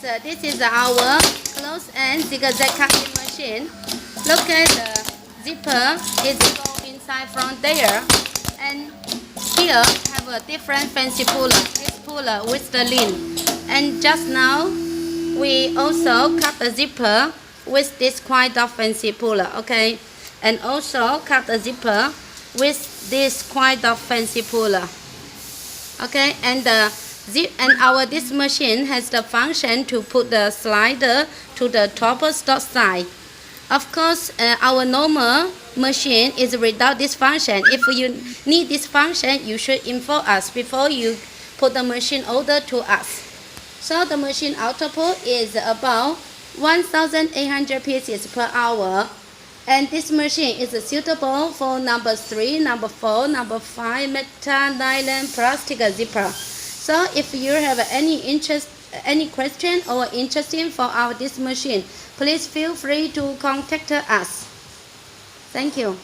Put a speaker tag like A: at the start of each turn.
A: this is our close-end zigzag cutting machine. Look at the zipper is go inside from there, and here have a different fancy puller. This puller with the lid, and just now we also cut the zipper with this kind of fancy puller. Okay, and also cut the zipper with this kind of fancy puller. Okay, and this machine has the function to put the slider to the top side. Of course, our normal machine is without this function. If you need this function, you should inform us before you put the machine order to us. So the machine output is about 1,800 pieces per hour. And this machine is suitable for number 3, number 4, number 5 metal, nylon, plastic zipper. So if you have any question or interesting for this machine, please feel free to contact us. Thank you.